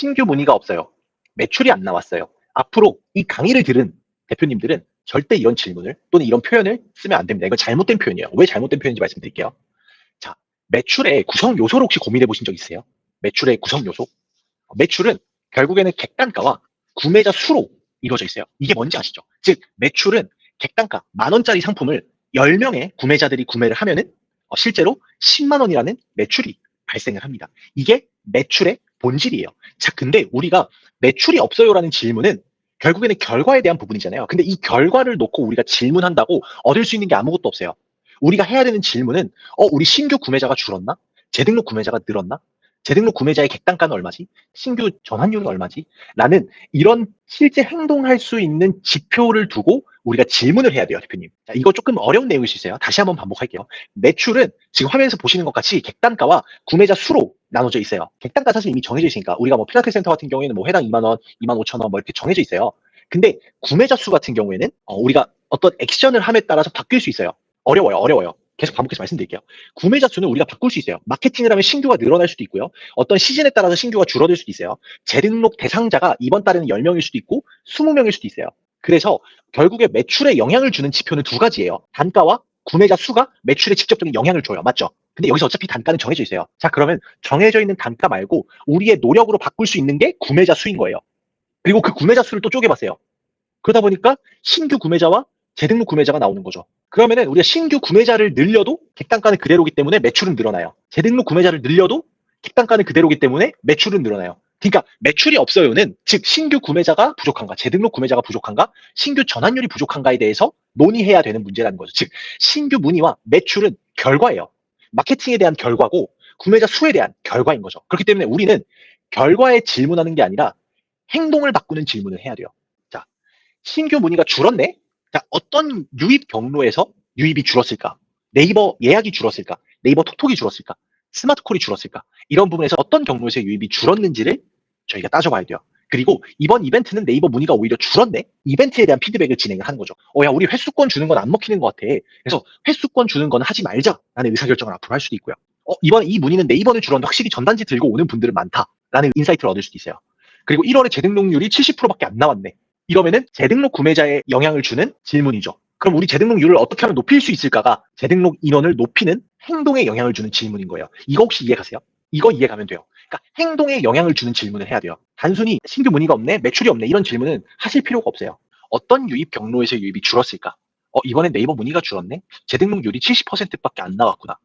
신규 문의가 없어요. 매출이 안 나왔어요. 앞으로 이 강의를 들은 대표님들은 절대 이런 질문을 또는 이런 표현을 쓰면 안 됩니다. 이건 잘못된 표현이에요. 왜 잘못된 표현인지 말씀드릴게요. 자, 매출의 구성 요소를 혹시 고민해 보신 적 있으세요? 매출의 구성 요소? 매출은 결국에는 객단가와 구매자 수로 이루어져 있어요. 이게 뭔지 아시죠? 즉, 매출은 객단가 10,000원짜리 상품을 10명의 구매자들이 구매를 하면은 실제로 10만 원이라는 매출이 발생을 합니다. 이게 매출의 본질이에요. 자, 근데 우리가 매출이 없어요라는 질문은 결국에는 결과에 대한 부분이잖아요. 근데 이 결과를 놓고 우리가 질문한다고 얻을 수 있는 게 아무것도 없어요. 우리가 해야 되는 질문은 우리 신규 구매자가 줄었나? 재등록 구매자가 늘었나? 재등록 구매자의 객단가는 얼마지? 신규 전환율은 얼마지? 라는 이런 실제 행동할 수 있는 지표를 두고 우리가 질문을 해야 돼요, 대표님. 자, 이거 조금 어려운 내용일 수 있어요. 다시 한번 반복할게요. 매출은 지금 화면에서 보시는 것 같이 객단가와 구매자 수로 나눠져 있어요. 객단가 사실 이미 정해져 있으니까 우리가 뭐 필라테스 센터 같은 경우에는 뭐 회당 2만 원, 2만 5천 원 뭐 이렇게 정해져 있어요. 근데 구매자 수 같은 경우에는 우리가 어떤 액션을 함에 따라서 바뀔 수 있어요. 어려워요. 계속 반복해서 말씀드릴게요. 구매자 수는 우리가 바꿀 수 있어요. 마케팅을 하면 신규가 늘어날 수도 있고요. 어떤 시즌에 따라서 신규가 줄어들 수도 있어요. 재등록 대상자가 이번 달에는 10명일 수도 있고 20명일 수도 있어요. 그래서 결국에 매출에 영향을 주는 지표는 두 가지예요. 단가와 구매자 수가 매출에 직접적인 영향을 줘요. 맞죠? 근데 여기서 어차피 단가는 정해져 있어요. 자, 그러면 정해져 있는 단가 말고 우리의 노력으로 바꿀 수 있는 게 구매자 수인 거예요. 그리고 그 구매자 수를 또 쪼개봤어요. 그러다 보니까 신규 구매자와 재등록 구매자가 나오는 거죠. 그러면은 우리가 신규 구매자를 늘려도 객단가는 그대로기 때문에 매출은 늘어나요. 재등록 구매자를 늘려도 객단가는 그대로기 때문에 매출은 늘어나요. 그러니까 매출이 없어요는 즉 신규 구매자가 부족한가, 재등록 구매자가 부족한가, 신규 전환율이 부족한가에 대해서 논의해야 되는 문제라는 거죠. 즉 신규 문의와 매출은 결과예요. 마케팅에 대한 결과고 구매자 수에 대한 결과인 거죠. 그렇기 때문에 우리는 결과에 질문하는 게 아니라 행동을 바꾸는 질문을 해야 돼요. 자, 신규 문의가 줄었네? 자, 어떤 유입 경로에서 유입이 줄었을까? 네이버 예약이 줄었을까? 네이버 톡톡이 줄었을까? 스마트콜이 줄었을까? 이런 부분에서 어떤 경로에서 유입이 줄었는지를 저희가 따져봐야 돼요. 그리고 이번 이벤트는 네이버 문의가 오히려 줄었네? 이벤트에 대한 피드백을 진행을 하는 거죠. 야, 우리 회수권 주는 건 안 먹히는 것 같아. 그래서 회수권 주는 건 하지 말자라는 의사결정을 앞으로 할 수도 있고요. 이번 이 문의는 네이버는 줄었는데 확실히 전단지 들고 오는 분들은 많다라는 인사이트를 얻을 수도 있어요. 그리고 1월에 재등록률이 70%밖에 안 나왔네. 이러면은 재등록 구매자에 영향을 주는 질문이죠. 그럼 우리 재등록률을 어떻게 하면 높일 수 있을까가 재등록 인원을 높이는 행동에 영향을 주는 질문인 거예요. 이거 혹시 이해가세요? 이거 이해가면 돼요. 그러니까 행동에 영향을 주는 질문을 해야 돼요. 단순히 신규 문의가 없네, 매출이 없네 이런 질문은 하실 필요가 없어요. 어떤 유입 경로에서 유입이 줄었을까? 이번에 네이버 문의가 줄었네? 재등록률이 70%밖에 안 나왔구나.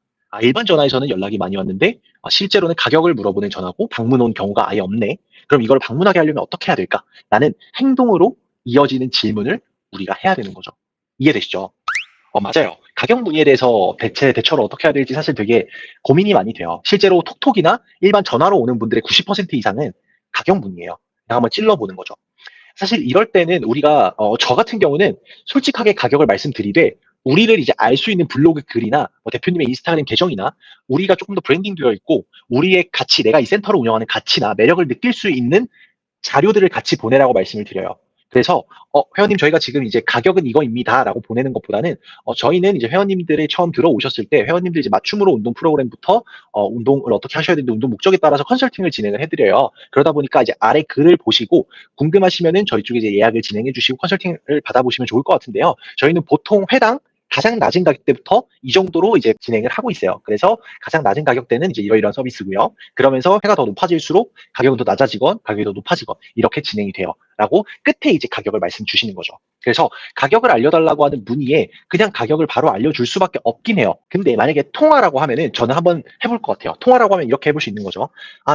일반 전화에서는 연락이 많이 왔는데 실제로는 가격을 물어보는 전화고 방문 온 경우가 아예 없네. 그럼 이걸 방문하게 하려면 어떻게 해야 될까? 라는 행동으로 이어지는 질문을 우리가 해야 되는 거죠. 이해되시죠? 맞아요. 가격 문의에 대해서 대처를 어떻게 해야 될지 사실 되게 고민이 많이 돼요. 실제로 톡톡이나 일반 전화로 오는 분들의 90% 이상은 가격 문의예요. 그냥 한번 찔러보는 거죠. 사실 이럴 때는 우리가 저 같은 경우는 솔직하게 가격을 말씀드리되 우리를 이제 알 수 있는 블로그 글이나 뭐 대표님의 인스타그램 계정이나 우리가 조금 더 브랜딩 되어 있고 우리의 가치, 내가 이 센터를 운영하는 가치나 매력을 느낄 수 있는 자료들을 같이 보내라고 말씀을 드려요. 그래서 회원님 저희가 지금 이제 가격은 이거입니다라고 보내는 것보다는 저희는 이제 회원님들이 처음 들어오셨을 때 회원님들 이제 맞춤으로 운동 프로그램부터 운동을 어떻게 하셔야 되는지 운동 목적에 따라서 컨설팅을 진행을 해드려요. 그러다 보니까 이제 아래 글을 보시고 궁금하시면은 저희 쪽에 이제 예약을 진행해 주시고 컨설팅을 받아보시면 좋을 것 같은데요. 저희는 보통 회당 가장 낮은 가격대부터 이 정도로 이제 진행을 하고 있어요. 그래서 가장 낮은 가격대는 이제 이러이러한 서비스고요. 그러면서 회가 더 높아질수록 가격은 더 낮아지건 가격이 더 높아지건 이렇게 진행이 돼요. 라고 끝에 이제 가격을 말씀 주시는 거죠. 그래서 가격을 알려달라고 하는 문의에 그냥 가격을 바로 알려줄 수밖에 없긴 해요. 근데 만약에 통화라고 하면은 저는 한번 해볼 것 같아요. 통화라고 하면 이렇게 해볼 수 있는 거죠.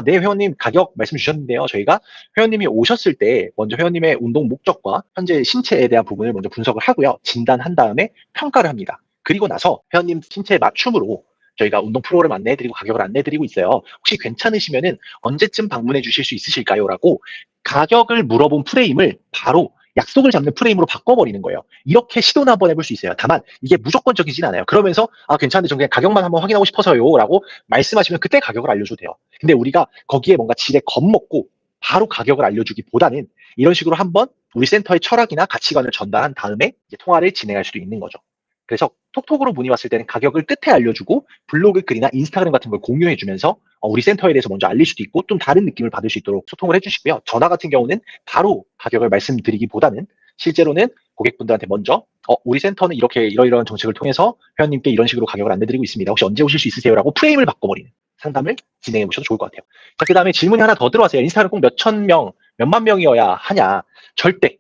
네, 회원님 가격 말씀 주셨는데요. 저희가 회원님이 오셨을 때 먼저 회원님의 운동 목적과 현재 신체에 대한 부분을 먼저 분석을 하고요. 진단한 다음에 평가를 합니다. 그리고 나서 회원님 신체에 맞춤으로 저희가 운동 프로그램 안내해드리고 가격을 안내해드리고 있어요. 혹시 괜찮으시면은 언제쯤 방문해 주실 수 있으실까요? 라고 가격을 물어본 프레임을 바로 약속을 잡는 프레임으로 바꿔버리는 거예요. 이렇게 시도는 한번 해볼 수 있어요. 다만 이게 무조건적이진 않아요. 그러면서 괜찮은데 저 그냥 가격만 한번 확인하고 싶어서요 라고 말씀하시면 그때 가격을 알려줘도 돼요. 근데 우리가 거기에 뭔가 지레 겁먹고 바로 가격을 알려주기보다는 이런 식으로 한번 우리 센터의 철학이나 가치관을 전달한 다음에 이제 통화를 진행할 수도 있는 거죠. 그래서 톡톡으로 문의 왔을 때는 가격을 끝에 알려주고 블로그 글이나 인스타그램 같은 걸 공유해주면서 우리 센터에 대해서 먼저 알릴 수도 있고 좀 다른 느낌을 받을 수 있도록 소통을 해주시고요. 전화 같은 경우는 바로 가격을 말씀드리기보다는 실제로는 고객분들한테 먼저 우리 센터는 이렇게 이러이러한 정책을 통해서 회원님께 이런 식으로 가격을 안내드리고 있습니다. 혹시 언제 오실 수 있으세요? 라고 프레임을 바꿔버리는 상담을 진행해 보셔도 좋을 것 같아요. 자, 그 다음에 질문이 하나 더 들어왔어요. 인스타그램 꼭 몇천 명, 몇만 명이어야 하냐? 절대.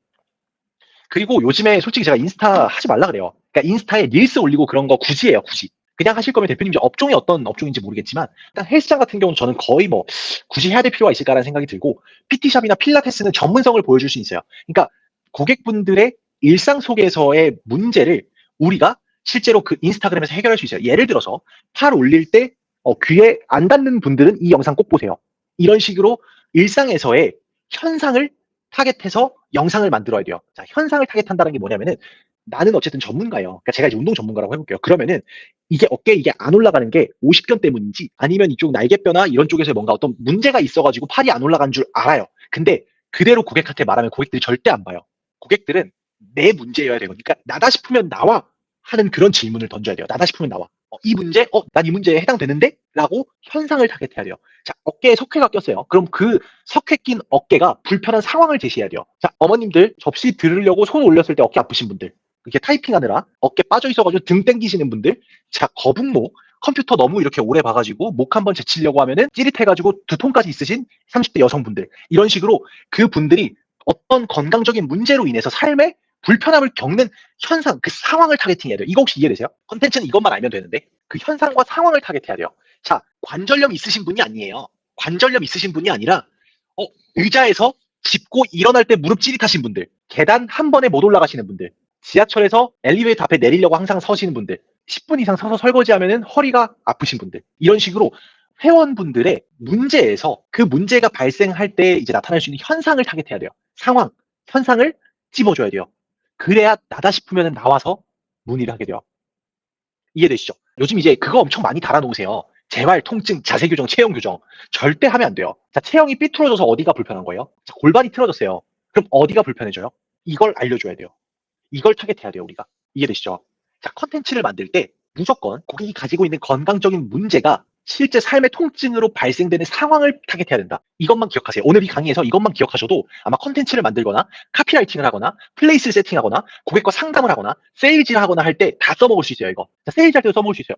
그리고 요즘에 솔직히 제가 인스타 하지 말라 그래요. 그러니까 인스타에 릴스 올리고 그런 거 굳이 해요, 굳이. 그냥 하실 거면 대표님 업종이 어떤 업종인지 모르겠지만 일단 헬스장 같은 경우는 저는 거의 뭐 굳이 해야 될 필요가 있을까라는 생각이 들고 PT샵이나 필라테스는 전문성을 보여줄 수 있어요. 그러니까 고객분들의 일상 속에서의 문제를 우리가 실제로 그 인스타그램에서 해결할 수 있어요. 예를 들어서 팔 올릴 때 귀에 안 닿는 분들은 이 영상 꼭 보세요. 이런 식으로 일상에서의 현상을 타겟해서 영상을 만들어야 돼요. 자, 현상을 타겟한다는 게 뭐냐면은 나는 어쨌든 전문가예요. 그러니까 제가 이제 운동 전문가라고 해볼게요. 그러면은 이게 어깨 이게 안 올라가는 게 오십견 때문인지 아니면 이쪽 날개뼈나 이런 쪽에서 뭔가 어떤 문제가 있어가지고 팔이 안 올라간 줄 알아요. 근데 그대로 고객한테 말하면 고객들이 절대 안 봐요. 고객들은 내 문제여야 되고, 그러니까 나다 싶으면 나와 하는 그런 질문을 던져야 돼요. 나다 싶으면 나와. 이 문제? 난 이 문제에 해당되는데? 라고 현상을 타겟해야 돼요. 자, 어깨에 석회가 꼈어요. 그럼 그 석회 낀 어깨가 불편한 상황을 제시해야 돼요. 자, 어머님들 접시 들으려고 손 올렸을 때 어깨 아프신 분들, 이렇게 타이핑하느라 어깨 빠져 있어가지고 등 땡기시는 분들, 자, 거북목, 컴퓨터 너무 이렇게 오래 봐가지고 목 한번 제치려고 하면은 찌릿해가지고 두통까지 있으신 30대 여성분들, 이런 식으로 그 분들이 어떤 건강적인 문제로 인해서 삶에 불편함을 겪는 현상, 그 상황을 타겟팅해야 돼요. 이거 혹시 이해되세요? 컨텐츠는 이것만 알면 되는데 그 현상과 상황을 타겟해야 돼요. 자, 관절염 있으신 분이 아니에요. 관절염 있으신 분이 아니라 의자에서 짚고 일어날 때 무릎 찌릿하신 분들, 계단 한 번에 못 올라가시는 분들, 지하철에서 엘리베이터 앞에 내리려고 항상 서시는 분들, 10분 이상 서서 설거지하면 허리가 아프신 분들, 이런 식으로 회원분들의 문제에서 그 문제가 발생할 때 이제 나타날 수 있는 현상을 타겟해야 돼요. 상황, 현상을 찝어줘야 돼요. 그래야 나다 싶으면 나와서 문의를 하게 돼요. 이해되시죠? 요즘 이제 그거 엄청 많이 달아놓으세요. 재활, 통증, 자세 교정, 체형 교정. 절대 하면 안 돼요. 자, 체형이 삐뚤어져서 어디가 불편한 거예요? 자, 골반이 틀어졌어요. 그럼 어디가 불편해져요? 이걸 알려줘야 돼요. 이걸 타겟해야 돼요, 우리가. 이해되시죠? 자, 컨텐츠를 만들 때 무조건 고객이 가지고 있는 건강적인 문제가 실제 삶의 통증으로 발생되는 상황을 타겟해야 된다. 이것만 기억하세요. 오늘 이 강의에서 이것만 기억하셔도 아마 컨텐츠를 만들거나 카피라이팅을 하거나 플레이스를 세팅하거나 고객과 상담을 하거나 세일즈를 하거나 할 때 다 써먹을 수 있어요, 이거. 자, 세일즈 할 때도 써먹을 수 있어요.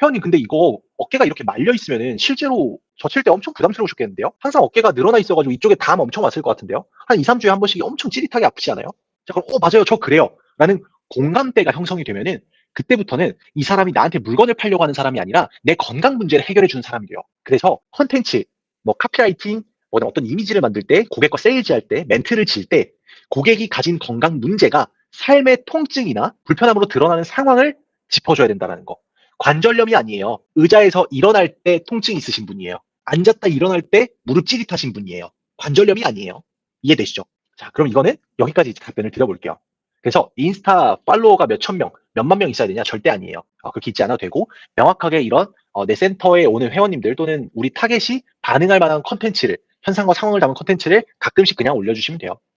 회원님 근데 이거 어깨가 이렇게 말려 있으면은 실제로 젖힐 때 엄청 부담스러우셨겠는데요? 항상 어깨가 늘어나 있어가지고 이쪽에 담 엄청 왔을 것 같은데요? 한 2, 3주에 한 번씩 엄청 찌릿하게 아프지 않아요? 자, 그럼 맞아요. 저 그래요. 라는 공감대가 형성이 되면은 그때부터는 이 사람이 나한테 물건을 팔려고 하는 사람이 아니라 내 건강 문제를 해결해 주는 사람이 돼요. 그래서 컨텐츠, 뭐 카피라이팅, 뭐 어떤 이미지를 만들 때, 고객과 세일즈할 때, 멘트를 칠 때 고객이 가진 건강 문제가 삶의 통증이나 불편함으로 드러나는 상황을 짚어줘야 된다는 거. 관절염이 아니에요. 의자에서 일어날 때 통증이 있으신 분이에요. 앉았다 일어날 때 무릎 찌릿하신 분이에요. 관절염이 아니에요. 이해되시죠? 자, 그럼 이거는 여기까지 답변을 드려볼게요. 그래서 인스타 팔로워가 몇천 명, 몇만 명 있어야 되냐? 절대 아니에요. 그렇게 있지 않아도 되고 명확하게 이런 내 센터에 오는 회원님들 또는 우리 타겟이 반응할 만한 컨텐츠를, 현상과 상황을 담은 컨텐츠를 가끔씩 그냥 올려주시면 돼요.